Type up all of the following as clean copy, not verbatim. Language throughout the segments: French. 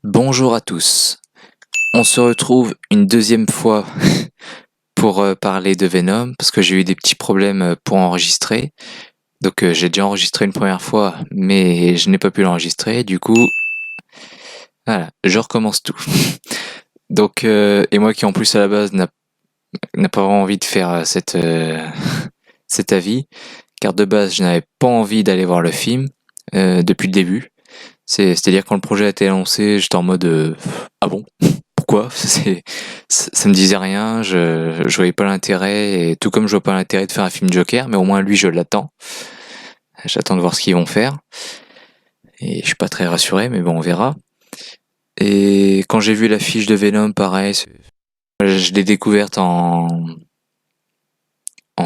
Bonjour à tous. On se retrouve une deuxième fois pour parler de Venom parce que j'ai eu des petits problèmes pour enregistrer. Donc j'ai déjà enregistré une première fois mais je n'ai pas pu l'enregistrer. Du coup, voilà, je recommence tout. Donc et moi qui en plus à la base n'a pas vraiment envie de faire cet avis car de base je n'avais pas envie d'aller voir le film depuis le début. C'est-à-dire quand le projet a été annoncé, j'étais en mode ah bon? Pourquoi? Ça me disait rien, je voyais pas l'intérêt, et tout comme je vois pas l'intérêt de faire un film Joker, mais au moins lui je l'attends. J'attends de voir ce qu'ils vont faire. Et je suis pas très rassuré, mais bon, on verra. Et quand j'ai vu l'affiche de Venom, pareil, je l'ai découverte en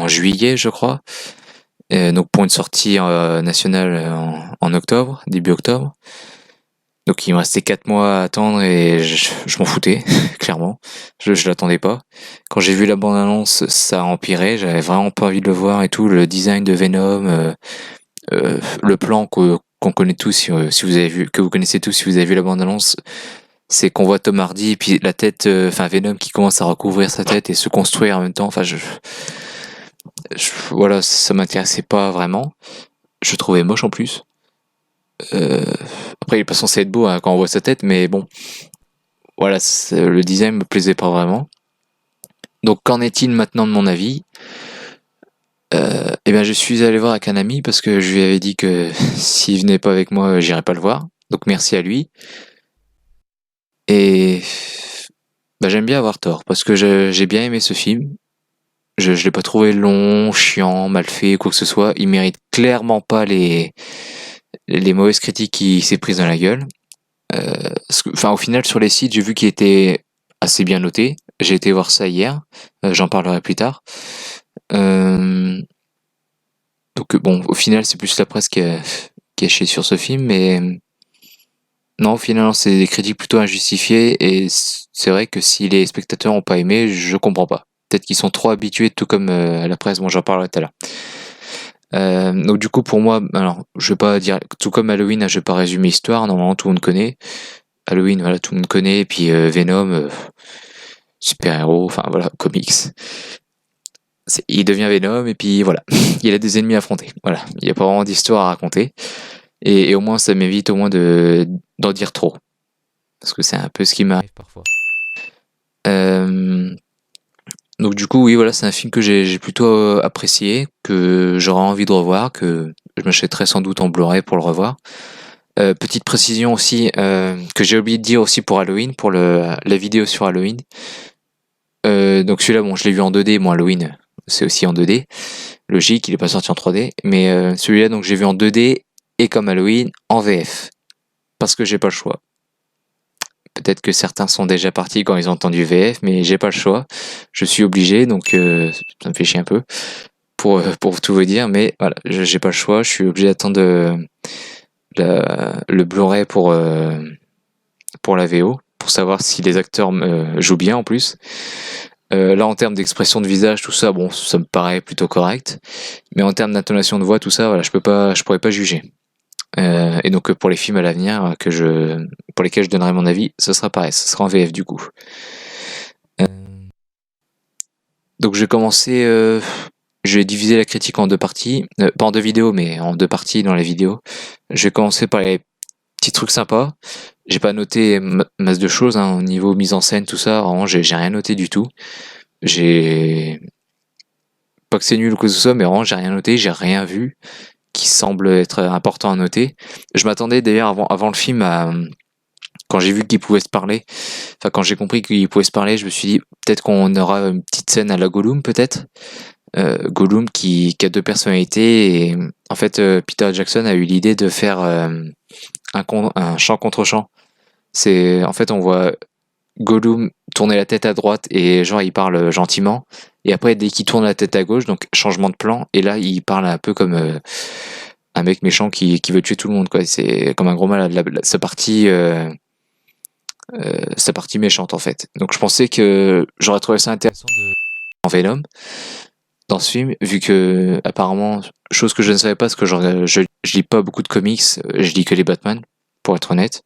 juillet, je crois. Et donc pour une sortie nationale en octobre, début octobre. Donc il me restait 4 mois à attendre et je m'en foutais, clairement. Je l'attendais pas. Quand j'ai vu la bande-annonce, ça a empiré. J'avais vraiment pas envie de le voir et tout. Le design de Venom, le plan qu'on connaît tous, si vous avez vu, que vous connaissez tous si vous avez vu la bande-annonce, c'est qu'on voit Tom Hardy et puis la tête, enfin Venom qui commence à recouvrir sa tête et se construire en même temps. Enfin, voilà, ça m'intéressait pas vraiment. Je trouvais moche en plus. Euh, Après, il est pas censé être beau hein, quand on voit sa tête, mais bon, voilà, le design me plaisait pas vraiment. Donc, qu'en est-il maintenant de mon avis? Eh bien, je suis allé voir avec un ami parce que je lui avais dit que s'il venait pas avec moi, j'irais pas le voir. Donc, merci à lui. Et bah, j'aime bien avoir tort parce que j'ai bien aimé ce film. Je l'ai pas trouvé long, chiant, mal fait, quoi que ce soit. Il mérite clairement pas les mauvaises critiques qu'il s'est prises dans la gueule. Enfin, au final, sur les sites, j'ai vu qu'il était assez bien noté. J'ai été voir ça hier. J'en parlerai plus tard. Euh, donc bon, au final, c'est plus la presse qui a chié sur ce film, mais non, au final, c'est des critiques plutôt injustifiées, et c'est vrai que si les spectateurs ont pas aimé, je comprends pas. Peut-être qu'ils sont trop habitués, tout comme à la presse, bon, j'en parlerai tout à l'heure. Donc du coup, pour moi, alors, je vais pas dire, tout comme Halloween, hein, je vais pas résumer l'histoire, normalement tout le monde connaît. Halloween, voilà, tout le monde connaît, et puis Venom, super-héros, enfin voilà, comics. Il devient Venom, et puis voilà, il a des ennemis à affronter. Voilà, il n'y a pas vraiment d'histoire à raconter. Et au moins, ça m'évite au moins d'en dire trop. Parce que c'est un peu ce qui m'arrive parfois. Euh, donc du coup, oui, voilà, c'est un film que j'ai plutôt apprécié, que j'aurais envie de revoir, que je m'achèterai sans doute en Blu-ray pour le revoir. Petite précision aussi, que j'ai oublié de dire aussi pour Halloween, pour la vidéo sur Halloween. Donc celui-là, bon, je l'ai vu en 2D, moi Halloween, c'est aussi en 2D. Logique, il est pas sorti en 3D. Mais celui-là, donc j'ai vu en 2D et comme Halloween en VF. Parce que j'ai pas le choix. Peut-être que certains sont déjà partis quand ils ont entendu VF, mais j'ai pas le choix. Je suis obligé, donc ça me fait chier un peu pour tout vous dire, mais voilà, j'ai pas le choix. Je suis obligé d'attendre le Blu-ray pour la VO, pour savoir si les acteurs jouent bien en plus. Là, en termes d'expression de visage, tout ça, bon, ça me paraît plutôt correct. Mais en termes d'intonation de voix, tout ça, voilà, je pourrais pas juger. Et donc pour les films à l'avenir pour lesquels je donnerai mon avis, ce sera pareil, ce sera en VF du coup. Euh, donc je vais diviser la critique en deux parties, pas en deux vidéos, mais en deux parties dans les vidéos. Je vais commencer par les petits trucs sympas. J'ai pas noté masse de choses hein, au niveau mise en scène, tout ça. Vraiment, j'ai rien noté du tout. J'ai pas que c'est nul ou que ce soit, mais vraiment j'ai rien noté, j'ai rien vu qui semble être important à noter. Je m'attendais d'ailleurs avant le film à quand j'ai vu qu'ils pouvaient se parler, enfin quand j'ai compris qu'ils pouvaient se parler, je me suis dit peut-être qu'on aura une petite scène à la Gollum peut-être. Gollum qui a deux personnalités et en fait Peter Jackson a eu l'idée de faire un chant contre chant. C'est en fait on voit Gollum tourner la tête à droite et genre il parle gentiment et après dès qu'il tourne la tête à gauche donc changement de plan et là il parle un peu comme un mec méchant qui veut tuer tout le monde quoi. C'est comme un gros malade sa partie méchante en fait. Donc je pensais que j'aurais trouvé ça intéressant en Venom dans ce film, vu que apparemment, chose que je ne savais pas, parce que je lis pas beaucoup de comics, je lis que les Batman, pour être honnête.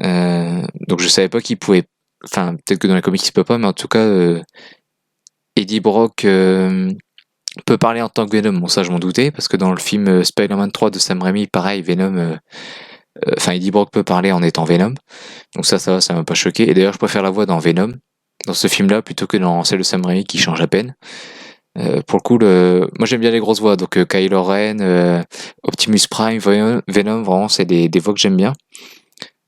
Donc je savais pas qu'il pouvait, enfin peut-être que dans les comics il peut pas, mais en tout cas Eddie Brock peut parler en tant que Venom. Bon, ça je m'en doutais, parce que dans le film Spider-Man 3 de Sam Raimi, pareil, Venom, enfin Eddie Brock peut parler en étant Venom. Donc ça m'a pas choqué. Et d'ailleurs je préfère la voix dans Venom, dans ce film-là, plutôt que dans celle de Sam Raimi qui change à peine. Pour le coup, moi j'aime bien les grosses voix, donc Kylo Ren, Optimus Prime, Venom, vraiment c'est des voix que j'aime bien.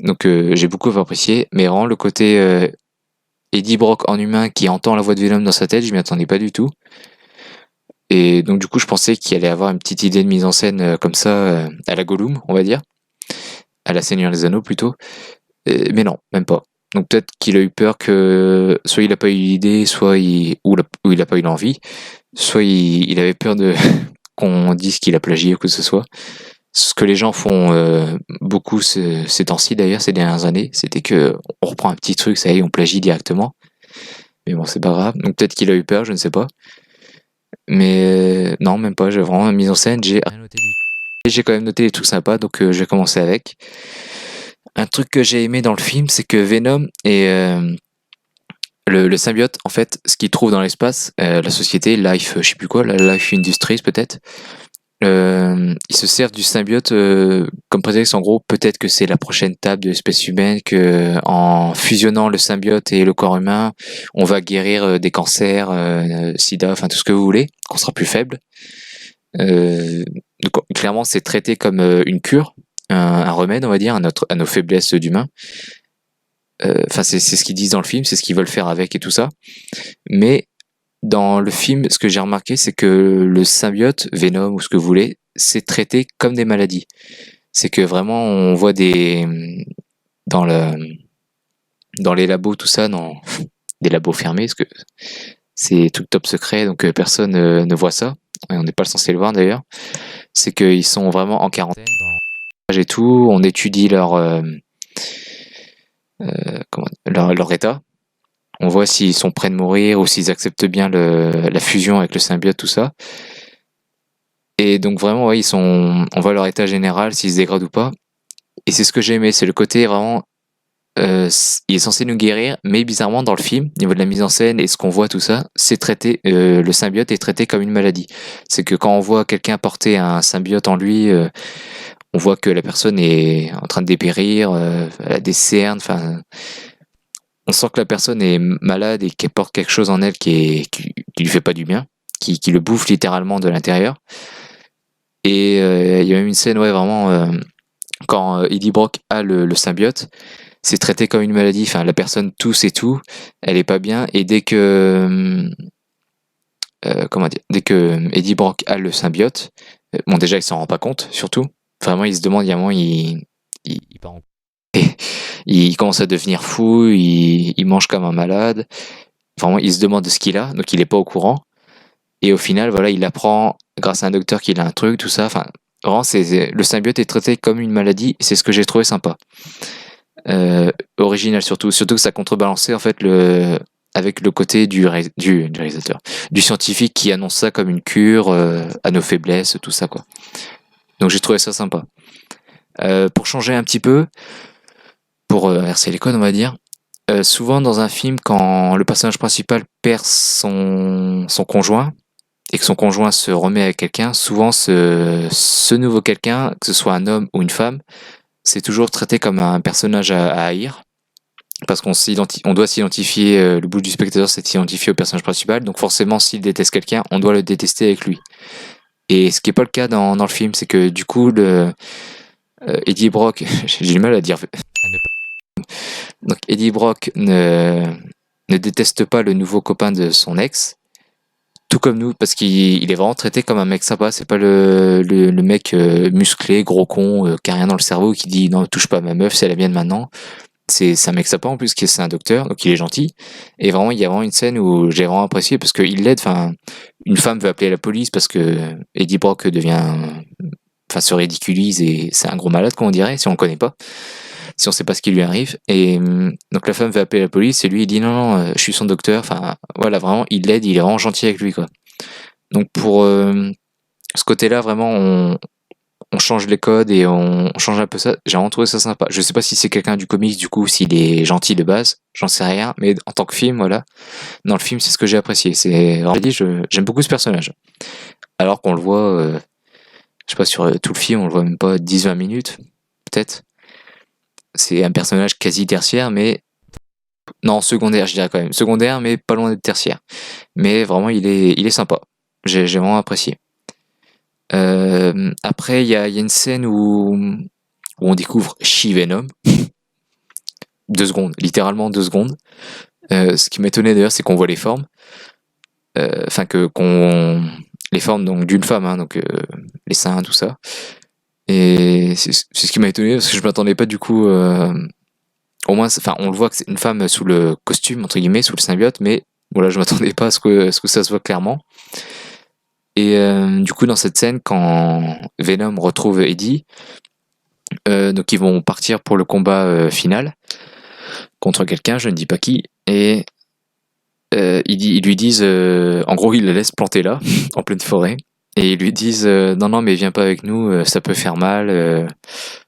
Donc j'ai beaucoup apprécié, mais vraiment le côté Eddie Brock en humain qui entend la voix de Venom dans sa tête, je m'y attendais pas du tout. Et donc du coup je pensais qu'il allait avoir une petite idée de mise en scène comme ça, à la Gollum, on va dire, à la Seigneur des Anneaux plutôt. Mais non, même pas. Donc peut-être qu'il a eu peur que soit il a pas eu l'idée, soit ou il a pas eu l'envie, soit il avait peur de qu'on dise qu'il a plagié ou que ce soit. Ce que les gens font beaucoup ces temps-ci d'ailleurs, ces dernières années, c'était que on reprend un petit truc, ça y est, on plagie directement. Mais bon, c'est pas grave. Donc peut-être qu'il a eu peur, je ne sais pas. Mais non, même pas. J'ai vraiment une mise en scène, j'ai rien noté du tout. Et j'ai quand même noté des trucs sympas, donc je vais commencer avec. Un truc que j'ai aimé dans le film, c'est que Venom et le symbiote, en fait, ce qu'il trouve dans l'espace, la société, Life, je sais plus quoi, la Life Industries peut-être, ils se servent du symbiote comme prétexte. En gros, peut-être que c'est la prochaine table de l'espèce humaine, que en fusionnant le symbiote et le corps humain, on va guérir des cancers, sida, enfin tout ce que vous voulez, qu'on sera plus faible. Donc, clairement, c'est traité comme une cure, un remède, on va dire, à nos faiblesses d'humains. Enfin, c'est ce qu'ils disent dans le film, c'est ce qu'ils veulent faire avec et tout ça. Mais dans le film, ce que j'ai remarqué, c'est que le symbiote, Venom ou ce que vous voulez, c'est traité comme des maladies. C'est que vraiment, on voit dans dans les labos, tout ça, dans des labos fermés, parce que c'est tout top secret, donc personne ne voit ça. Et on n'est pas censé le voir d'ailleurs. C'est qu'ils sont vraiment en quarantaine et tout. On étudie leur état. On voit s'ils sont prêts de mourir ou s'ils acceptent bien la fusion avec le symbiote, tout ça. Et donc vraiment, ouais, on voit leur état général, s'ils se dégradent ou pas. Et c'est ce que j'ai aimé, c'est le côté vraiment, il est censé nous guérir, mais bizarrement dans le film, au niveau de la mise en scène et ce qu'on voit, tout ça, c'est traité, le symbiote est traité comme une maladie. C'est que quand on voit quelqu'un porter un symbiote en lui, on voit que la personne est en train de dépérir, elle a des cernes, enfin, on sent que la personne est malade et qu'elle porte quelque chose en elle qui lui fait pas du bien, qui le bouffe littéralement de l'intérieur. Et il y a même une scène, ouais, vraiment, quand Eddie Brock a le symbiote, c'est traité comme une maladie. Enfin, la personne tousse et tout, elle est pas bien. Et dès que, comment dire, dès que Eddie Brock a le symbiote, bon, déjà, il s'en rend pas compte, surtout. Vraiment, il se demande, il y a un moment, il part en et il commence à devenir fou, il mange comme un malade. Vraiment, il se demande de ce qu'il a, donc il est pas au courant. Et au final, voilà, il apprend grâce à un docteur qu'il a un truc, tout ça. Enfin, vraiment, le symbiote est traité comme une maladie, et c'est ce que j'ai trouvé sympa. Original surtout que ça contrebalançait en fait avec le côté du réalisateur, du scientifique qui annonce ça comme une cure à nos faiblesses, tout ça quoi. Donc j'ai trouvé ça sympa. Pour changer un petit peu, pour verser les codes on va dire, souvent dans un film quand le personnage principal perd son conjoint et que son conjoint se remet avec quelqu'un, souvent ce nouveau quelqu'un, que ce soit un homme ou une femme, c'est toujours traité comme un personnage à haïr. Parce on doit s'identifier, le bout du spectateur c'est de s'identifier au personnage principal, donc forcément s'il déteste quelqu'un, on doit le détester avec lui. Et ce qui est pas le cas dans le film, c'est que du coup Eddie Brock, j'ai du mal à dire, donc Eddie Brock ne déteste pas le nouveau copain de son ex, tout comme nous, parce qu'il est vraiment traité comme un mec sympa. C'est pas le mec musclé, gros con, qui a rien dans le cerveau, qui dit non, touche pas à ma meuf, c'est la mienne maintenant. C'est un mec sympa en plus, c'est un docteur, donc il est gentil. Et vraiment, il y a vraiment une scène où j'ai vraiment apprécié parce qu'il l'aide. Enfin, une femme veut appeler la police parce que Eddie Brock se ridiculise et c'est un gros malade, comme on dirait, si on le connaît pas, si on sait pas ce qui lui arrive. Et donc la femme veut appeler la police et lui il dit non, non, je suis son docteur. Enfin, voilà, vraiment, il l'aide, il est vraiment gentil avec lui, quoi. Donc pour ce côté-là, vraiment, on change les codes et on change un peu ça. J'ai vraiment trouvé ça sympa. Je sais pas si c'est quelqu'un du comics, du coup, s'il est gentil de base, j'en sais rien, mais en tant que film, voilà. Dans le film, c'est ce que j'ai apprécié. J'aime beaucoup ce personnage. Alors qu'on le voit, je sais pas, sur tout le film, on le voit même pas 10-20 minutes, peut-être. C'est un personnage quasi tertiaire, mais non, secondaire, je dirais quand même. Secondaire, mais pas loin d'être tertiaire. Mais vraiment, il est sympa. J'ai vraiment apprécié. Après, il y a une scène où on découvre She-Venom. 2 secondes, littéralement 2 secondes. Ce qui m'étonnait d'ailleurs, c'est qu'on voit les formes. Enfin, les formes donc d'une femme, hein, donc les seins, tout ça. Et c'est ce qui m'a étonné parce que je m'attendais pas du coup. Au moins, enfin, on le voit que c'est une femme sous le costume entre guillemets, sous le symbiote, mais voilà, je m'attendais pas à ce que ça se voit clairement. Et du coup, dans cette scène, quand Venom retrouve Eddie, donc ils vont partir pour le combat final contre quelqu'un, je ne dis pas qui, et ils lui disent, en gros, ils la laissent planter là, en pleine forêt, et ils lui disent non, non, mais viens pas avec nous, ça peut faire mal,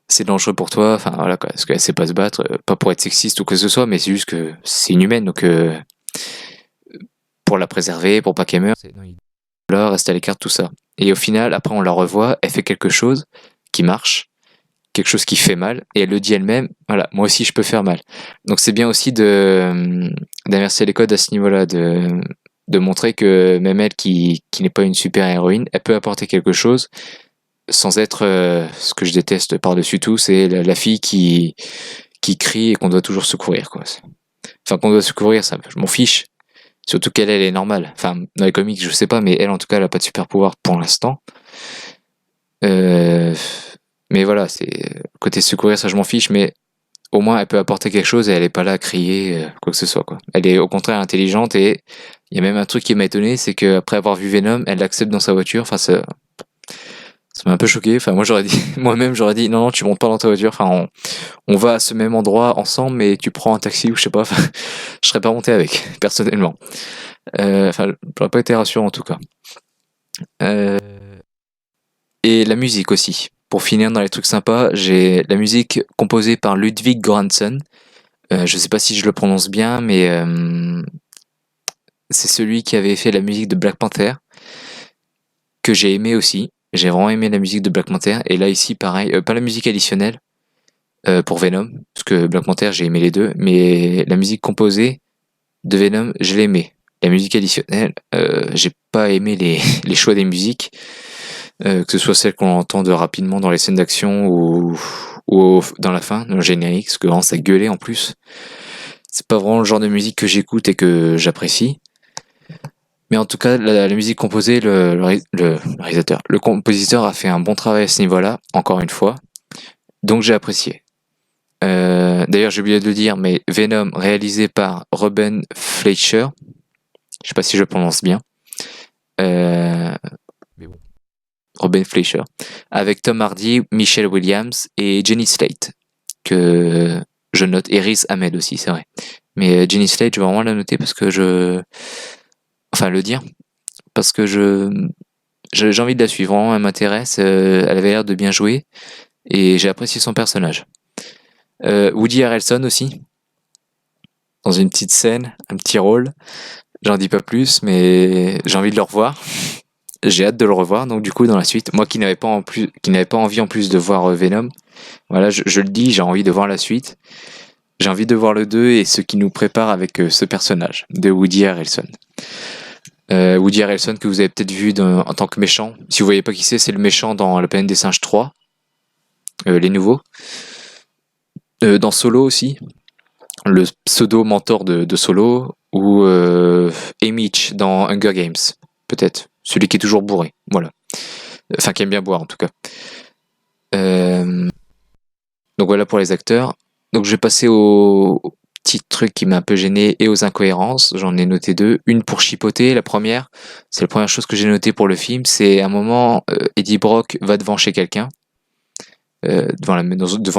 c'est dangereux pour toi, enfin voilà quoi, parce qu'elle sait pas se battre, pas pour être sexiste ou quoi que ce soit, mais c'est juste que c'est une humaine, donc pour la préserver, pour pas qu'elle meure, là, reste à l'écart de tout ça. Et au final, après on la revoit, elle fait quelque chose qui marche, quelque chose qui fait mal, et elle le dit elle-même, voilà, moi aussi je peux faire mal. Donc c'est bien aussi d'inverser les codes à ce niveau-là, de montrer que même elle qui n'est pas une super héroïne, elle peut apporter quelque chose sans être ce que je déteste par-dessus tout, c'est la fille qui crie et qu'on doit toujours secourir, quoi. Enfin, qu'on doit secourir, ça, je m'en fiche. Surtout qu'elle, elle est normale. Enfin, dans les comics, je sais pas, mais elle, en tout cas, elle a pas de super pouvoir pour l'instant. Euh, mais voilà, c'est côté secourir, ça, je m'en fiche, mais au moins, elle peut apporter quelque chose et elle est pas là à crier, quoi que ce soit, quoi. Elle est au contraire intelligente et il y a même un truc qui m'a étonné, c'est qu'après avoir vu Venom, elle l'accepte dans sa voiture. Enfin, ça m'a un peu choqué. Enfin, moi-même, j'aurais dit, non, non, tu montes pas dans ta voiture. Enfin, on va à ce même endroit ensemble, mais tu prends un taxi ou je sais pas. Enfin, je serais pas monté avec, personnellement. Enfin, j'aurais pas été rassurant en tout cas. Euh, et la musique aussi. Pour finir dans les trucs sympas, j'ai la musique composée par Ludwig Göransson. Je sais pas si je le prononce bien, mais c'est celui qui avait fait la musique de Black Panther, que j'ai aimé aussi. J'ai vraiment aimé la musique de Black Panther. Et là, ici, pareil, pas la musique additionnelle pour Venom, parce que Black Panther, j'ai aimé les deux, mais la musique composée de Venom, je l'ai aimé. La musique additionnelle, j'ai pas aimé les choix des musiques, que ce soit celles qu'on entend rapidement dans les scènes d'action ou dans la fin, dans le générique, parce que vraiment ça gueulait en plus. C'est pas vraiment le genre de musique que j'écoute et que j'apprécie. Mais en tout cas, la musique composée, le réalisateur, le compositeur a fait un bon travail à ce niveau-là, encore une fois. Donc j'ai apprécié. D'ailleurs, j'ai oublié de le dire, mais Venom, réalisé par Ruben Fleischer. Je sais pas si je le prononce bien. Mais bon. Ruben Fleischer. Avec Tom Hardy, Michelle Williams et Jenny Slate. Que je note. Et Riz Ahmed aussi, c'est vrai. Mais Jenny Slate, je vais vraiment la noter parce que enfin, le dire. Parce que j'ai envie de la suivre. Vraiment, elle m'intéresse. Elle avait l'air de bien jouer. Et j'ai apprécié son personnage. Woody Harrelson aussi. Dans une petite scène, un petit rôle. J'en dis pas plus, mais j'ai envie de le revoir. J'ai hâte de le revoir, donc du coup dans la suite, moi qui n'avais pas envie en plus de voir Venom, voilà, je le dis, j'ai envie de voir la suite. J'ai envie de voir le 2 et ce qui nous prépare avec ce personnage de Woody Harrelson. Woody Harrelson que vous avez peut-être vu en tant que méchant. Si vous voyez pas qui c'est le méchant dans La planète des singes 3, les nouveaux. Dans Solo aussi, le pseudo mentor de Solo, ou Mitch dans Hunger Games, peut-être. Celui qui est toujours bourré, voilà. Enfin, qui aime bien boire en tout cas. Donc voilà pour les acteurs. Donc je vais passer au petit truc qui m'a un peu gêné et aux incohérences. J'en ai noté deux. Une pour chipoter. La première, c'est la première chose que j'ai notée pour le film. C'est un moment, Eddie Brock va devant chez quelqu'un, devant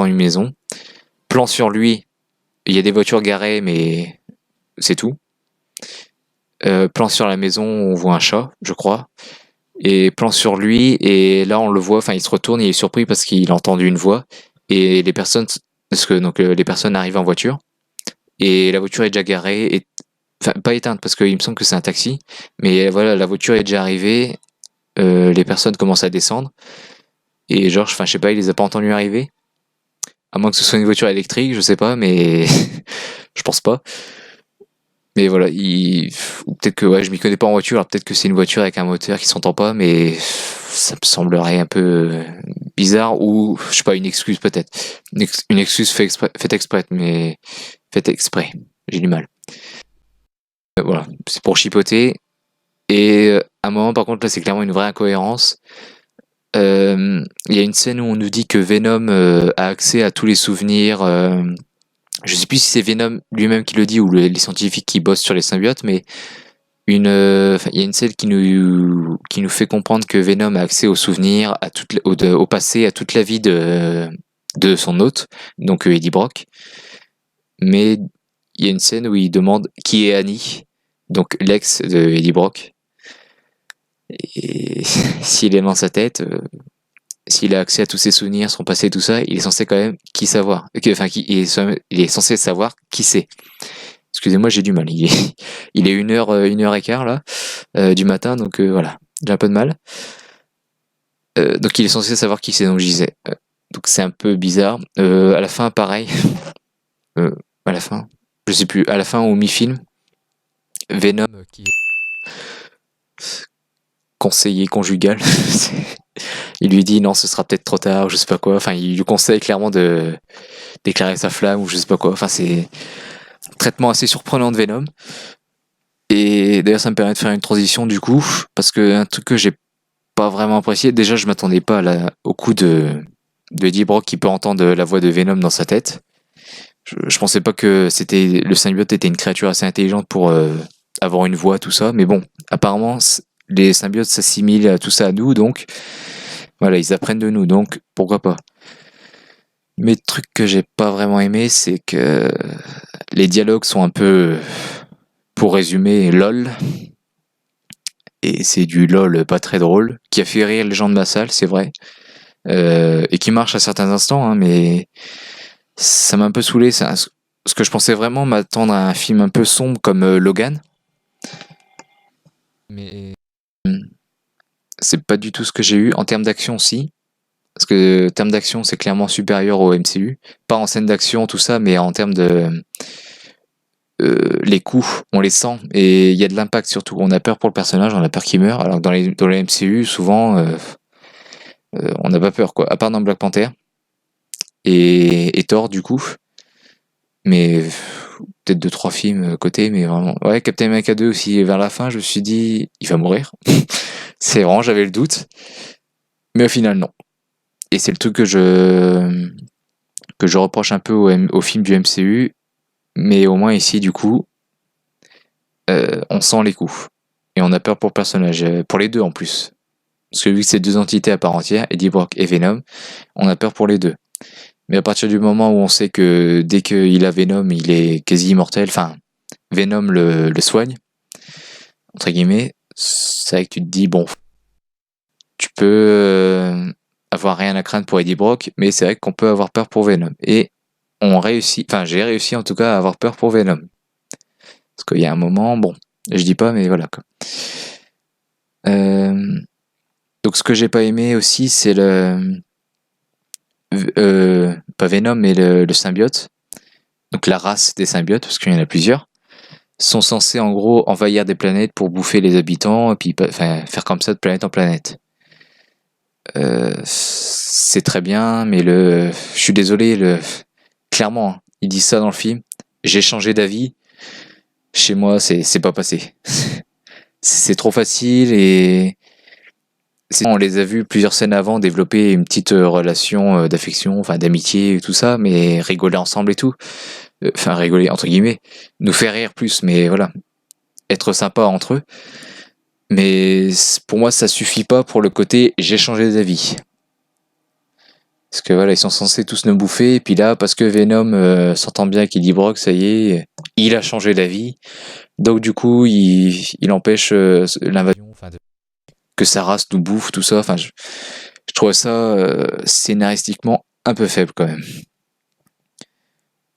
une maison. Plan sur lui. Il y a des voitures garées, mais c'est tout. Plan sur la maison, on voit un chat, je crois. et plan sur lui, et là on le voit, enfin il se retourne, il est surpris parce qu'il a entendu une voix, et les personnes, parce que donc les personnes arrivent en voiture, et la voiture est déjà garée, et enfin pas éteinte parce qu'il me semble que c'est un taxi, mais voilà, la voiture est déjà arrivée, les personnes commencent à descendre, et genre, enfin je sais pas, il les a pas entendus arriver, à moins que ce soit une voiture électrique, je sais pas, mais je pense pas. Mais voilà, ou peut-être que ouais, je m'y connais pas en voiture, alors peut-être que c'est une voiture avec un moteur qui s'entend pas, mais ça me semblerait un peu bizarre, ou je sais pas, une excuse peut-être. Une excuse faite exprès, mais faite exprès. J'ai du mal. Voilà, c'est pour chipoter. Et à un moment, par contre, là, c'est clairement une vraie incohérence. Il y a une scène où on nous dit que Venom a accès à tous les souvenirs. Je sais plus si c'est Venom lui-même qui le dit ou les scientifiques qui bossent sur les symbiotes, mais il y a une scène qui nous fait comprendre que Venom a accès aux souvenirs, au passé, à toute la vie de son hôte, donc Eddie Brock. Mais il y a une scène où il demande qui est Annie, donc l'ex de Eddie Brock. Et s'il est dans sa tête, s'il a accès à tous ses souvenirs, son passé, tout ça, il est censé quand même il est censé savoir qui c'est. Excusez-moi, j'ai du mal. Il est 1h15 là, du matin, donc voilà, j'ai un peu de mal. Donc il est censé savoir qui c'est, donc je disais. Donc c'est un peu bizarre. À la fin, pareil. À la fin, je sais plus. À la fin, au mi-film, Venom, qui est conseiller conjugal, il lui dit non, ce sera peut-être trop tard, ou je sais pas quoi. Enfin, il lui conseille clairement de déclarer sa flamme, ou je sais pas quoi. Enfin, c'est un traitement assez surprenant de Venom. Et d'ailleurs, ça me permet de faire une transition du coup, parce que un truc que j'ai pas vraiment apprécié, déjà, je m'attendais pas au coup de Eddie Brock qui peut entendre la voix de Venom dans sa tête. Je pensais pas que le symbiote était une créature assez intelligente pour avoir une voix, tout ça, mais bon, apparemment, les symbiotes s'assimilent à tout ça à nous, donc voilà, ils apprennent de nous, donc pourquoi pas. Mais le truc que j'ai pas vraiment aimé, c'est que les dialogues sont un peu, pour résumer, lol. Et c'est du lol pas très drôle, qui a fait rire les gens de ma salle, c'est vrai. Et qui marche à certains instants, hein, mais ça m'a un peu saoulé. Ce que je pensais vraiment m'attendre à un film un peu sombre comme Logan. Mais c'est pas du tout ce que j'ai eu. En termes d'action, si. Parce que en termes d'action, c'est clairement supérieur au MCU. Pas en scène d'action, tout ça, mais en termes de. Les coups, on les sent. Et il y a de l'impact surtout. On a peur pour le personnage, on a peur qu'il meure. Alors que dans les MCU, souvent, on n'a pas peur, quoi. À part dans Black Panther. Et Thor, du coup. Mais peut-être 2-3 films côté, mais vraiment. Ouais, Captain America 2 aussi, vers la fin, je me suis dit, il va mourir. C'est vraiment, j'avais le doute. Mais au final, non. Et c'est le truc que je reproche un peu au film du MCU. Mais au moins ici, du coup, on sent les coups. Et on a peur pour le personnage. Pour les deux en plus. Parce que vu que c'est deux entités à part entière, Eddie Brock et Venom, on a peur pour les deux. Mais à partir du moment où on sait que dès qu'il a Venom, il est quasi immortel, enfin, Venom le soigne, entre guillemets, c'est vrai que tu te dis, bon, tu peux avoir rien à craindre pour Eddie Brock, mais c'est vrai qu'on peut avoir peur pour Venom. Et on réussit, enfin, j'ai réussi en tout cas à avoir peur pour Venom. Parce qu'il y a un moment, bon, je dis pas, mais voilà, quoi. Donc ce que j'ai pas aimé aussi, c'est pas Venom, mais le symbiote. Donc la race des symbiotes, parce qu'il y en a plusieurs, sont censés en gros envahir des planètes pour bouffer les habitants, et puis faire comme ça de planète en planète. C'est très bien, mais je suis désolé, clairement, hein, ils disent ça dans le film. J'ai changé d'avis. Chez moi, c'est pas passé. C'est trop facile et on les a vus plusieurs scènes avant développer une petite relation d'affection, enfin d'amitié et tout ça, mais rigoler ensemble et tout. Enfin rigoler entre guillemets, nous faire rire plus, mais voilà, être sympa entre eux. Mais pour moi, ça suffit pas pour le côté j'ai changé d'avis. Parce que voilà, ils sont censés tous nous bouffer, et puis là, parce que Venom s'entend bien avec Eddie Brock, ça y est, il a changé d'avis. Donc du coup, il empêche l'invasion. que sa race nous bouffe, tout ça. Enfin, je trouve ça scénaristiquement un peu faible quand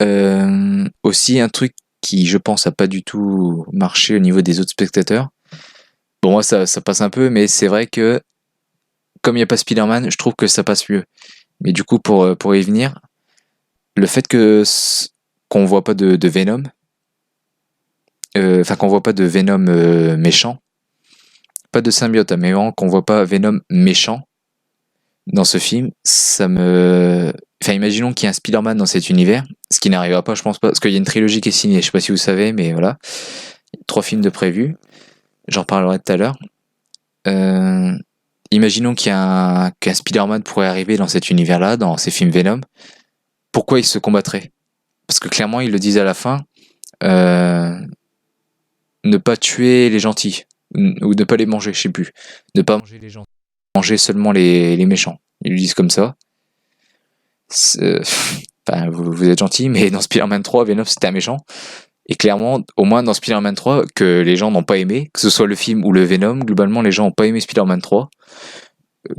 même. Aussi un truc qui, je pense, a pas du tout marché au niveau des autres spectateurs. Bon, moi, ça passe un peu, mais c'est vrai que comme il n'y a pas Spider-Man, je trouve que ça passe mieux. Mais du coup, pour y venir, le fait qu'on voit pas de Venom, enfin qu'on voit pas de Venom méchant, pas de symbiote, mais vraiment qu'on voit pas Venom méchant dans ce film, ça me... Enfin, imaginons qu'il y ait un Spider-Man dans cet univers, ce qui n'arrivera pas, je pense pas, parce qu'il y a une trilogie qui est signée, je sais pas si vous savez, mais voilà. 3 films de prévus, j'en parlerai tout à l'heure. Euh, Imaginons qu'un Spider-Man pourrait arriver dans cet univers-là, dans ces films Venom. Pourquoi il se combattrait? Parce que clairement, ils le disent à la fin, euh, ne pas tuer les gentils, ou ne pas les manger, je sais plus. Ne pas manger les gentils, manger seulement les méchants. Ils le disent comme ça. Enfin, vous êtes gentil, mais dans Spider-Man 3, Venom c'était un méchant. Et clairement, au moins dans Spider-Man 3, que les gens n'ont pas aimé, que ce soit le film ou le Venom, globalement les gens n'ont pas aimé Spider-Man 3,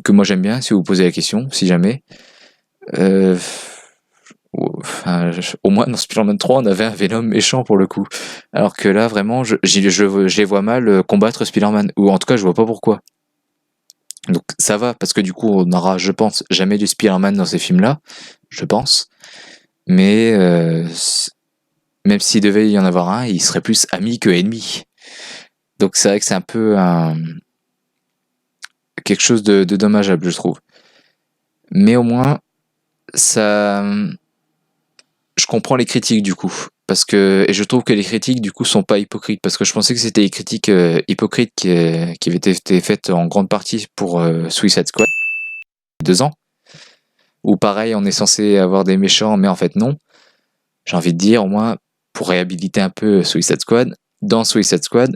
que moi j'aime bien, si vous posez la question, si jamais. Euh, Enfin, au moins dans Spider-Man 3, on avait un Venom méchant pour le coup. Alors que là, vraiment, je les vois mal combattre Spider-Man. Ou en tout cas, je vois pas pourquoi. Donc ça va, parce que du coup, on n'aura, je pense, jamais du Spider-Man dans ces films-là. Je pense. Mais même s'il devait y en avoir un, il serait plus ami que ennemi. Donc c'est vrai que c'est un peu quelque chose de dommageable, je trouve. Mais au moins, ça, je comprends les critiques du coup. Et je trouve que les critiques du coup sont pas hypocrites, parce que je pensais que c'était des critiques hypocrites qui avaient été faites en grande partie pour Suicide Squad, 2 ans, où pareil on est censé avoir des méchants, mais en fait non. J'ai envie de dire, au moins, pour réhabiliter un peu Suicide Squad, dans Suicide Squad,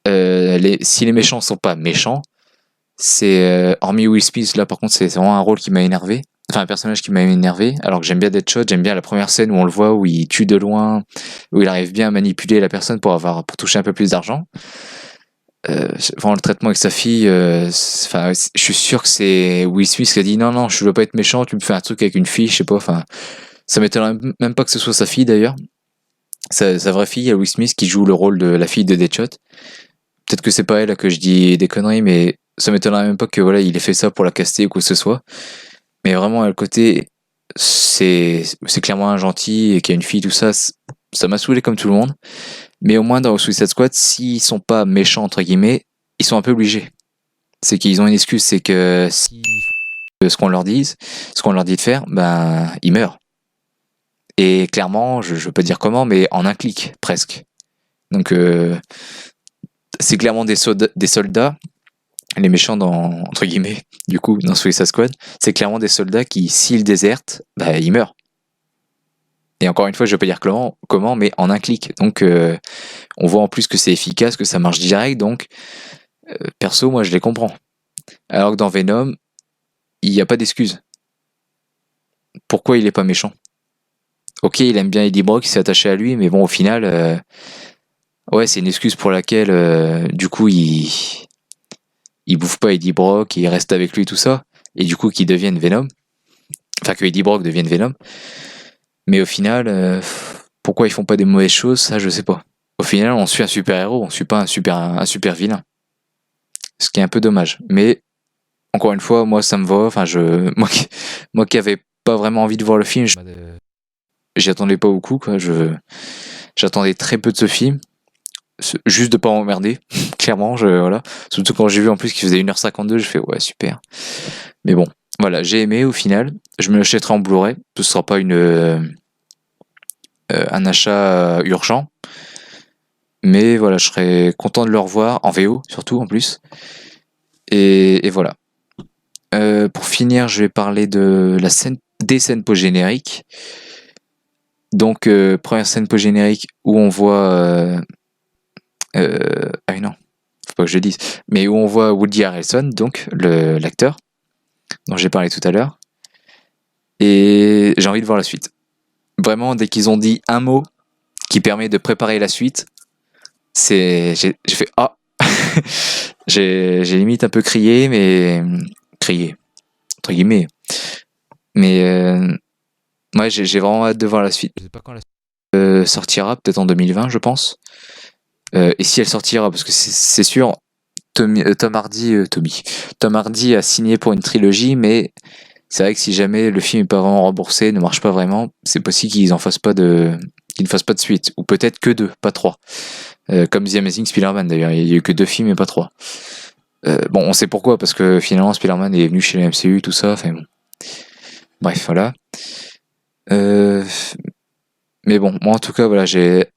si les méchants sont pas méchants, c'est hormis Will Smith, là par contre c'est vraiment un rôle qui m'a énervé. Enfin, un personnage qui m'a énervé, alors que j'aime bien Deadshot, j'aime bien la première scène où on le voit, où il tue de loin, où il arrive bien à manipuler la personne pour toucher un peu plus d'argent. Vraiment, le traitement avec sa fille, enfin, je suis sûr que c'est Will Smith qui a dit non, non, je veux pas être méchant, tu me fais un truc avec une fille, je sais pas, enfin, ça m'étonnerait même pas que ce soit sa fille d'ailleurs. Sa vraie fille, Will Smith, qui joue le rôle de la fille de Deadshot. Peut-être que c'est pas elle que je dis des conneries, mais ça m'étonnerait même pas que voilà, il ait fait ça pour la caster ou quoi que ce soit. Mais vraiment, à le côté, c'est clairement un gentil et qu'il y a une fille, tout ça, ça m'a saoulé comme tout le monde. Mais au moins, dans Suicide Squad, s'ils sont pas méchants, entre guillemets, ils sont un peu obligés. C'est qu'ils ont une excuse, c'est que si ce qu'on leur dit, ce qu'on leur dit de faire, ben, ils meurent. Et clairement, je veux pas dire comment, mais en un clic, presque. Donc, c'est clairement des soldats, les méchants entre guillemets, du coup, dans Suicide Squad, c'est clairement des soldats qui, s'ils désertent, bah, ils meurent. Et encore une fois, je vais pas dire comment, mais en un clic. Donc, on voit en plus que c'est efficace, que ça marche direct. Donc, perso, moi, je les comprends. Alors que dans Venom, il n'y a pas d'excuse. Pourquoi il est pas méchant? Ok, il aime bien Eddie Brock, il s'est attaché à lui, mais bon, au final, ouais, c'est une excuse pour laquelle, du coup, il bouffe pas Eddie Brock, il reste avec lui, tout ça. Et du coup, qu'il devienne Venom. Enfin, que Eddie Brock devienne Venom. Mais au final, pourquoi ils font pas des mauvaises choses, ça, je sais pas. Au final, on suit un super-héros, on suit pas un super vilain. Ce qui est un peu dommage. Mais, encore une fois, moi, ça me va. Enfin, moi qui avais pas vraiment envie de voir le film, j'y attendais pas beaucoup, quoi. J'attendais très peu de ce film. Juste de pas m'emmerder. Clairement, voilà. Surtout quand j'ai vu en plus qu'il faisait 1h52, je fais ouais, super. Mais bon, voilà, j'ai aimé au final. Je me l'achèterai en Blu-ray. Ce sera pas un achat urgent. Mais voilà, je serais content de le revoir en VO, surtout en plus. Et voilà. Pour finir, je vais parler des scènes post-génériques. Donc, première scène post-générique où on voit... ah non, faut pas que je le dise. Mais où on voit Woody Harrelson, donc l'acteur dont j'ai parlé tout à l'heure. Et j'ai envie de voir la suite. Vraiment, dès qu'ils ont dit un mot qui permet de préparer la suite, j'ai fait ah. J'ai limite un peu crié, mais crié entre guillemets. Mais ouais, j'ai vraiment hâte de voir la suite. Je sais pas quand la suite sortira, peut-être en 2020, je pense. Et si elle sortira, parce que c'est sûr, Tom Hardy a signé pour une trilogie, mais c'est vrai que si jamais le film est pas vraiment remboursé, ne marche pas vraiment, c'est possible qu'ils ne fassent pas de suite, ou peut-être que deux, pas trois. Comme The Amazing Spider-Man d'ailleurs, il y a eu que deux films et pas trois. Bon, on sait pourquoi, parce que finalement Spider-Man est venu chez la MCU, tout ça, enfin bon. Bref, voilà. Euh, mais bon, moi en tout cas, voilà,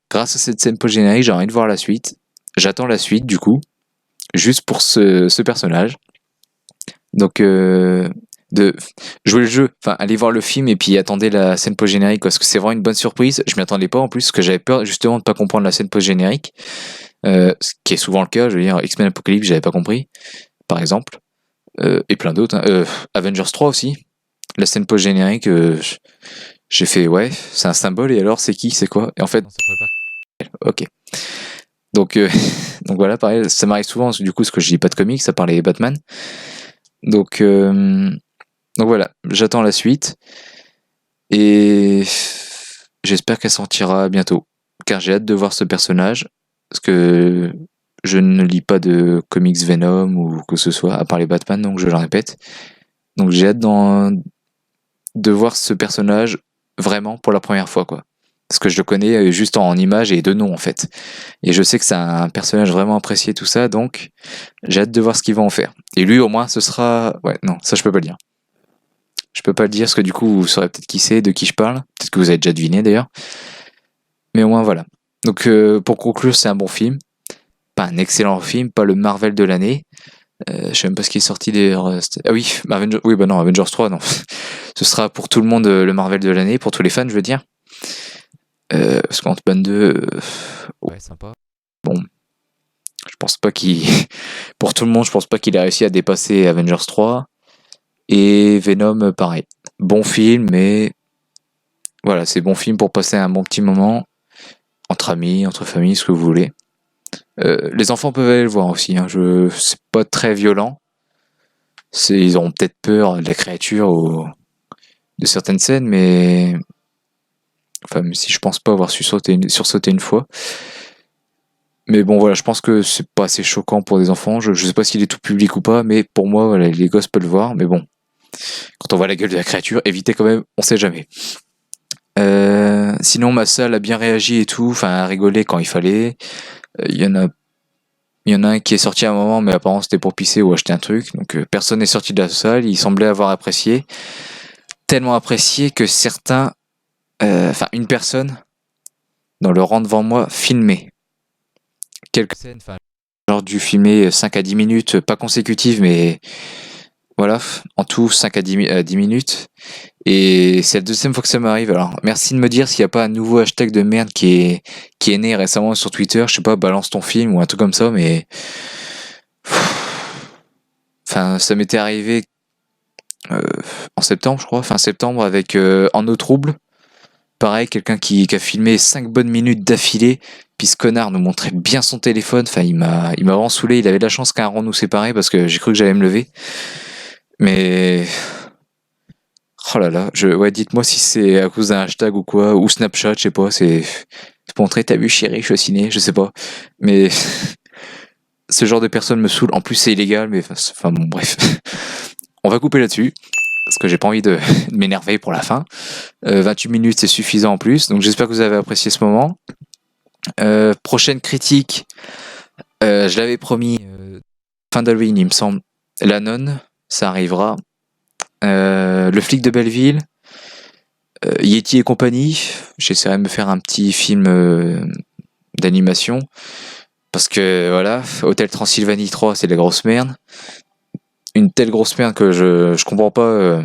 grâce à cette scène post-générique, j'ai envie de voir la suite. J'attends la suite, du coup, juste pour ce personnage. Donc, de jouer le jeu, enfin, aller voir le film et puis attendez la scène post-générique, parce que c'est vraiment une bonne surprise. Je m'y attendais pas en plus, parce que j'avais peur justement de pas comprendre la scène post-générique, ce qui est souvent le cas. Je veux dire, X-Men Apocalypse, j'avais pas compris, par exemple, et plein d'autres. Avengers 3 aussi, la scène post-générique, j'ai fait ouais, c'est un symbole et alors c'est qui, c'est quoi? Et en fait, ok. Donc, donc voilà, pareil, ça m'arrive souvent, du coup, parce que je lis pas de comics, ça parlait Batman. Donc, voilà, j'attends la suite et j'espère qu'elle sortira bientôt, car j'ai hâte de voir ce personnage, parce que je ne lis pas de comics Venom ou que ce soit, à part les Batman, donc je le répète. Donc j'ai hâte de voir ce personnage vraiment pour la première fois, quoi. Parce que je le connais juste en image et de nom, en fait. Et je sais que c'est un personnage vraiment apprécié, tout ça, donc j'ai hâte de voir ce qu'ils vont en faire. Et lui, au moins, ce sera... Ouais, non, ça je peux pas le dire. Je peux pas le dire, parce que du coup, vous saurez peut-être qui c'est, de qui je parle. Peut-être que vous avez déjà deviné, d'ailleurs. Mais au moins, voilà. Donc, pour conclure, c'est un bon film. Pas un excellent film, pas le Marvel de l'année. Je sais même pas ce qui est sorti d'ailleurs. Ah oui, oui, bah non, Avengers 3, non. Ce sera pour tout le monde le Marvel de l'année, pour tous les fans, je veux dire. Parce qu'Ant-Man 2, ouais, sympa. Bon, je pense pas qu'il... Pour tout le monde, je pense pas qu'il a réussi à dépasser Avengers 3. Et Venom, pareil. Bon film, mais... Voilà, c'est bon film pour passer un bon petit moment. Entre amis, entre familles, ce que vous voulez. Les enfants peuvent aller le voir aussi. Hein. C'est pas très violent. Ils auront peut-être peur de la créature ou de certaines scènes, mais... Enfin, même si je pense pas avoir sursauté une fois. Mais bon, voilà, je pense que c'est pas assez choquant pour des enfants. Je sais pas s'il est tout public ou pas, mais pour moi, voilà, les gosses peuvent le voir. Mais bon, quand on voit la gueule de la créature, évitez quand même, on sait jamais. Sinon, ma salle a bien réagi et tout, enfin, a rigolé quand il fallait. Il y en a un qui est sorti à un moment, mais apparemment c'était pour pisser ou acheter un truc. Donc personne n'est sorti de la salle. Il semblait avoir apprécié, tellement apprécié que certains, enfin une personne dans le rang devant moi filmait quelques scènes. Enfin, genre dû filmer 5 à 10 minutes, pas consécutives, mais voilà, en tout 5 à 10 minutes. Et c'est la deuxième fois que ça m'arrive. Alors, merci de me dire s'il n'y a pas un nouveau hashtag de merde qui est né récemment sur Twitter. Je sais pas, balance ton film ou un truc comme ça, mais... Enfin, ça m'était arrivé en septembre, je crois. Fin septembre, avec En eau trouble. Pareil, quelqu'un qui a filmé 5 bonnes minutes d'affilée. Puis ce connard nous montrait bien son téléphone. Enfin, il m'a vraiment saoulé. Il avait de la chance qu'un rang nous séparait parce que j'ai cru que j'allais me lever. Mais... Oh là là, ouais, dites-moi si c'est à cause d'un hashtag ou quoi, ou Snapchat, je sais pas, c'est pour montrer, t'as vu chérie, je suis ciné, je sais pas. Mais ce genre de personnes me saoule. En plus, c'est illégal, mais enfin bon, bref. On va couper là-dessus, parce que j'ai pas envie de m'énerver pour la fin. 28 minutes, c'est suffisant en plus, donc j'espère que vous avez apprécié ce moment. Prochaine critique, je l'avais promis, fin d'Halloween, il me semble. La nonne, ça arrivera. Le flic de Belleville, Yeti et compagnie, j'essaierai de me faire un petit film d'animation. Parce que voilà, Hôtel Transylvanie 3, c'est de la grosse merde. Une telle grosse merde que je comprends pas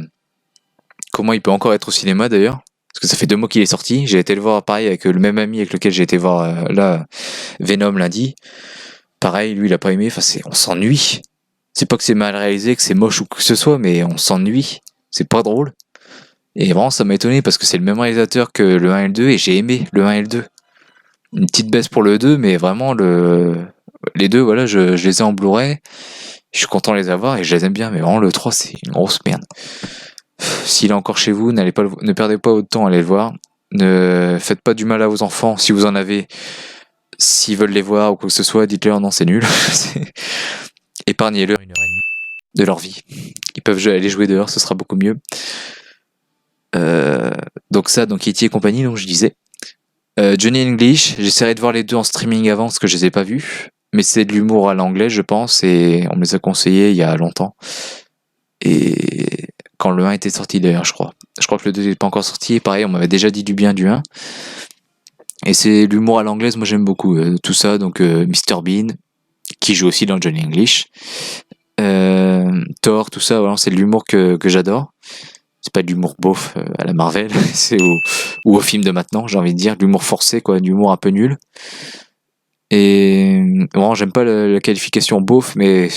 comment il peut encore être au cinéma d'ailleurs. Parce que ça fait 2 mois qu'il est sorti. J'ai été le voir pareil avec le même ami avec lequel j'ai été voir là Venom lundi. Pareil, lui il a pas aimé. Enfin, on s'ennuie. C'est pas que c'est mal réalisé, que c'est moche ou que ce soit, mais on s'ennuie. C'est pas drôle. Et vraiment, ça m'a étonné parce que c'est le même réalisateur que le 1 et le 2 et j'ai aimé le 1 et le 2. Une petite baisse pour le 2, mais vraiment Les deux, voilà, je les ai en Blu-ray. Je suis content de les avoir et je les aime bien, mais vraiment le 3 c'est une grosse merde. S'il est encore chez vous, ne perdez pas votre temps à aller le voir. Ne faites pas du mal à vos enfants si vous en avez. S'ils veulent les voir ou quoi que ce soit, dites-leur non, c'est nul. Épargnez-leur 1 heure et demie de leur vie. Ils peuvent aller jouer dehors, ce sera beaucoup mieux. Donc ça, donc E.T. et compagnie, donc je disais. Johnny English, j'essaierai de voir les deux en streaming avant parce que je les ai pas vus. Mais c'est de l'humour à l'anglais, je pense, et on me les a conseillés il y a longtemps. Et quand le 1 était sorti d'ailleurs, je crois. Je crois que le 2 n'est pas encore sorti, et pareil, on m'avait déjà dit du bien du 1. Et c'est l'humour à l'anglaise, moi j'aime beaucoup tout ça, donc Mr Bean, qui joue aussi dans Johnny English. Thor, tout ça, voilà, c'est de l'humour que j'adore. C'est pas de l'humour beauf à la Marvel, c'est ou au film de maintenant, j'ai envie de dire, de l'humour forcé, quoi, de l'humour un peu nul. Et bon, j'aime pas la qualification beauf, mais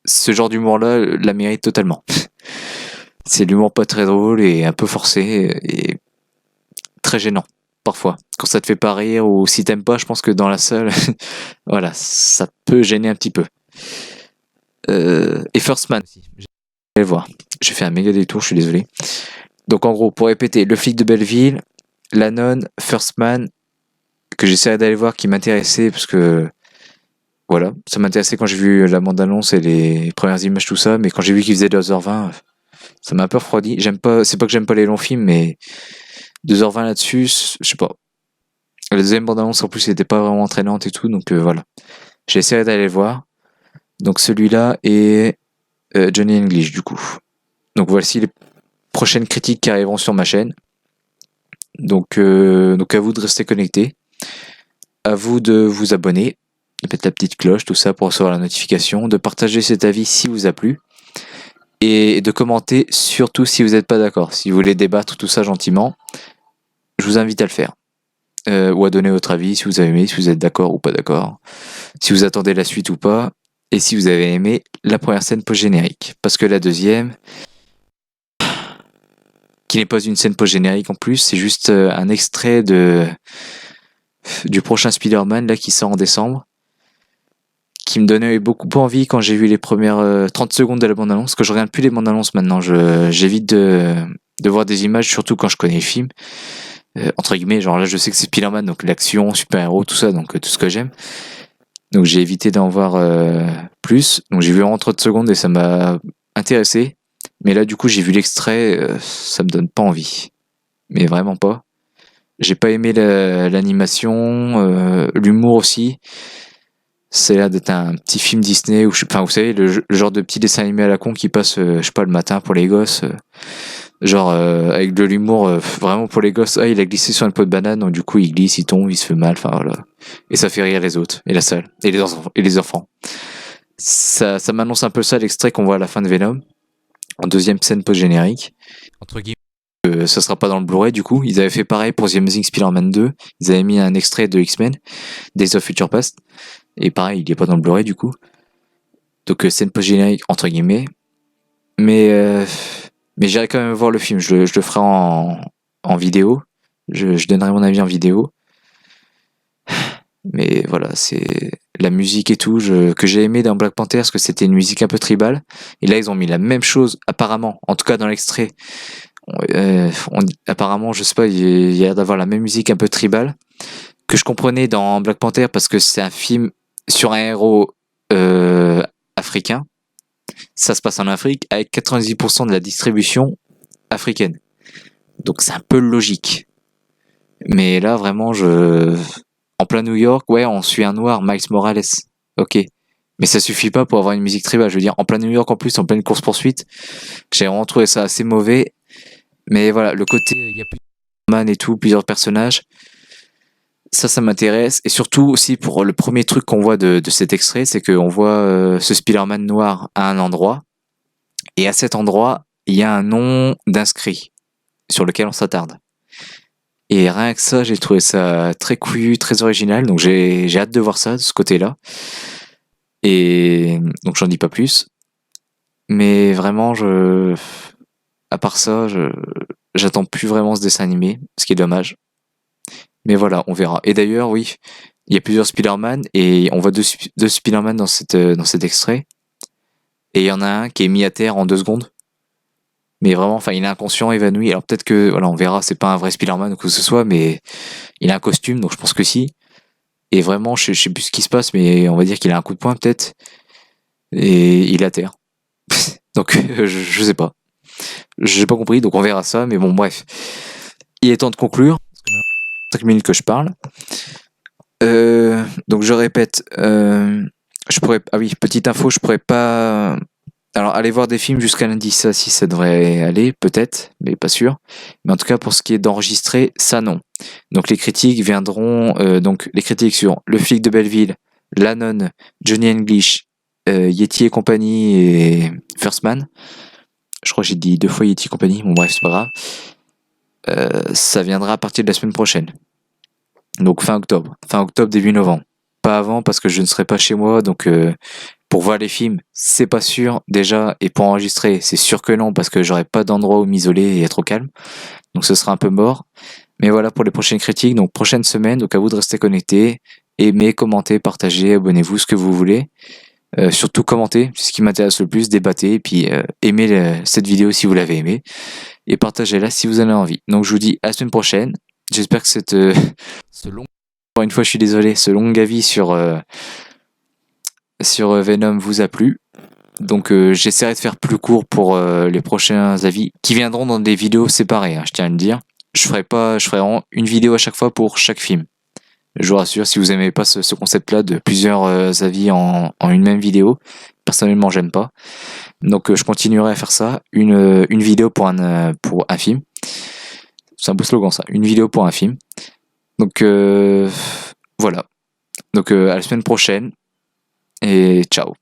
ce genre d'humour-là la mérite totalement. C'est de l'humour pas très drôle et un peu forcé et très gênant, parfois. Quand ça te fait pas rire ou si t'aimes pas, je pense que dans la salle, voilà, ça peut gêner un petit peu. Et First Man aussi. Allez voir. J'ai fait un méga détour, je suis désolé. Donc en gros, pour répéter, Le flic de Belleville, La Nonne, First Man, que j'essaierai d'aller voir, qui m'intéressait parce que voilà, ça m'intéressait quand j'ai vu la bande-annonce et les premières images, tout ça, mais quand j'ai vu qu'il faisait 2h20, ça m'a un peu refroidi. J'aime pas, c'est pas que j'aime pas les longs films, mais 2h20 là-dessus, je sais pas. La deuxième bande-annonce en plus était pas vraiment entraînante et tout, donc voilà. J'ai essayé d'aller le voir. Donc celui-là et Johnny English du coup. Donc voici les prochaines critiques qui arriveront sur ma chaîne. Donc à vous de rester connectés. À vous de vous abonner, de mettre la petite cloche, tout ça pour recevoir la notification, de partager cet avis si vous a plu. Et de commenter surtout si vous n'êtes pas d'accord. Si vous voulez débattre tout ça gentiment, je vous invite à le faire. Ou à donner votre avis si vous avez aimé, si vous êtes d'accord ou pas d'accord. Si vous attendez la suite ou pas. Et si vous avez aimé la première scène post-générique. Parce que la deuxième, qui n'est pas une scène post-générique en plus, c'est juste un extrait du prochain Spider-Man là qui sort en décembre, qui me donnait beaucoup envie quand j'ai vu les premières 30 secondes de la bande-annonce, parce que je regarde plus les bandes-annonces maintenant, j'évite de voir des images, surtout quand je connais le film, entre guillemets, genre là je sais que c'est Spider-Man, donc l'action, super-héros, tout ça, donc tout ce que j'aime. Donc j'ai évité d'en voir plus, donc j'ai vu en 30 secondes et ça m'a intéressé, mais là du coup j'ai vu l'extrait, ça me donne pas envie, mais vraiment pas. J'ai pas aimé l'animation, l'humour aussi. C'est là d'être un petit film Disney ou enfin vous savez le genre de petit dessin animé à la con qui passe je sais pas le matin pour les gosses, genre avec de l'humour vraiment pour les gosses. Ah, il a glissé sur une peau de banane, donc du coup il glisse, il tombe, il se fait mal, enfin voilà. Et ça fait rire les autres et la salle et les enfants. Ça m'annonce un peu ça l'extrait qu'on voit à la fin de Venom en deuxième scène post générique. Entre guillemets. Ça sera pas dans le Blu-ray du coup. Ils avaient fait pareil pour The Amazing Spider-Man 2. Ils avaient mis un extrait de X-Men, Days of Future Past. Et pareil, il est pas dans le Blu-ray du coup. Donc scène post-générique entre guillemets. Mais j'irai quand même voir le film. Je le ferai en vidéo. Je donnerai mon avis en vidéo. Mais voilà, c'est la musique et tout que j'ai aimé dans Black Panther parce que c'était une musique un peu tribale. Et là, ils ont mis la même chose apparemment, en tout cas dans l'extrait. Apparemment, je sais pas, il y a l'air d'avoir la même musique un peu tribale que je comprenais dans Black Panther parce que c'est un film sur un héros africain. Ça se passe en Afrique avec 90% de la distribution africaine. Donc c'est un peu logique. Mais là, vraiment, en plein New York, ouais, on suit un noir, Miles Morales. Ok. Mais ça suffit pas pour avoir une musique tribale. Je veux dire, en plein New York en plus, en pleine course-poursuite. J'ai vraiment trouvé ça assez mauvais. Mais voilà, le côté, il y a plusieurs man et tout, plusieurs personnages. Ça m'intéresse. Et surtout aussi pour le premier truc qu'on voit de cet extrait, c'est qu'on voit ce Spider-Man noir à un endroit. Et à cet endroit, il y a un nom d'inscrit sur lequel on s'attarde. Et rien que ça, j'ai trouvé ça très couillu, très original. Donc j'ai hâte de voir ça, de ce côté-là. Et donc j'en dis pas plus. Mais vraiment, à part ça, j'attends plus vraiment ce dessin animé, ce qui est dommage. Mais voilà, on verra. Et d'ailleurs, oui, il y a plusieurs Spider-Man et on voit deux Spider-Man dans cet extrait. Et il y en a un qui est mis à terre en 2 secondes. Mais vraiment, enfin, il est inconscient, évanoui. Alors peut-être que, voilà, on verra, c'est pas un vrai Spider-Man ou quoi que ce soit, mais il a un costume, donc je pense que si. Et vraiment, je sais plus ce qui se passe, mais on va dire qu'il a un coup de poing peut-être. Et il est à terre. Donc je sais pas. J'ai pas compris, donc on verra ça, mais bon, bref. Il est temps de conclure. 5 minutes que je parle. Donc je répète, je pourrais, ah oui, petite info, je pourrais pas, alors aller voir des films jusqu'à lundi, ça si ça devrait aller, peut-être, mais pas sûr. Mais en tout cas pour ce qui est d'enregistrer, ça non. Donc les critiques viendront, donc les critiques sur Le Flic de Belleville, La Nonne, Johnny English, Yeti et compagnie et First Man. Je crois que j'ai dit 2 fois Yeti et compagnie, bon bref c'est pas grave. Ça viendra à partir de la semaine prochaine. Donc fin octobre, début novembre. Pas avant parce que je ne serai pas chez moi, donc pour voir les films, c'est pas sûr déjà, et pour enregistrer, c'est sûr que non parce que j'aurai pas d'endroit où m'isoler et être au calme. Donc ce sera un peu mort. Mais voilà pour les prochaines critiques, donc prochaine semaine, donc à vous de rester connectés, aimez, commentez, partagez, abonnez-vous, ce que vous voulez. Surtout commentez, c'est ce qui m'intéresse le plus, débattez, et puis aimez cette vidéo si vous l'avez aimée, et partagez-la si vous en avez envie. Donc je vous dis à la semaine prochaine. J'espère que ce long, encore une fois, je suis désolé, ce long avis sur Venom vous a plu. Donc j'essaierai de faire plus court pour les prochains avis qui viendront dans des vidéos séparées, hein, je tiens à le dire. Je ferai vraiment une vidéo à chaque fois pour chaque film. Je vous rassure, si vous aimez pas ce concept-là de plusieurs avis en une même vidéo, personnellement j'aime pas. Donc je continuerai à faire ça, une vidéo pour un film. C'est un beau slogan ça, une vidéo pour un film. Donc voilà. Donc à la semaine prochaine et ciao.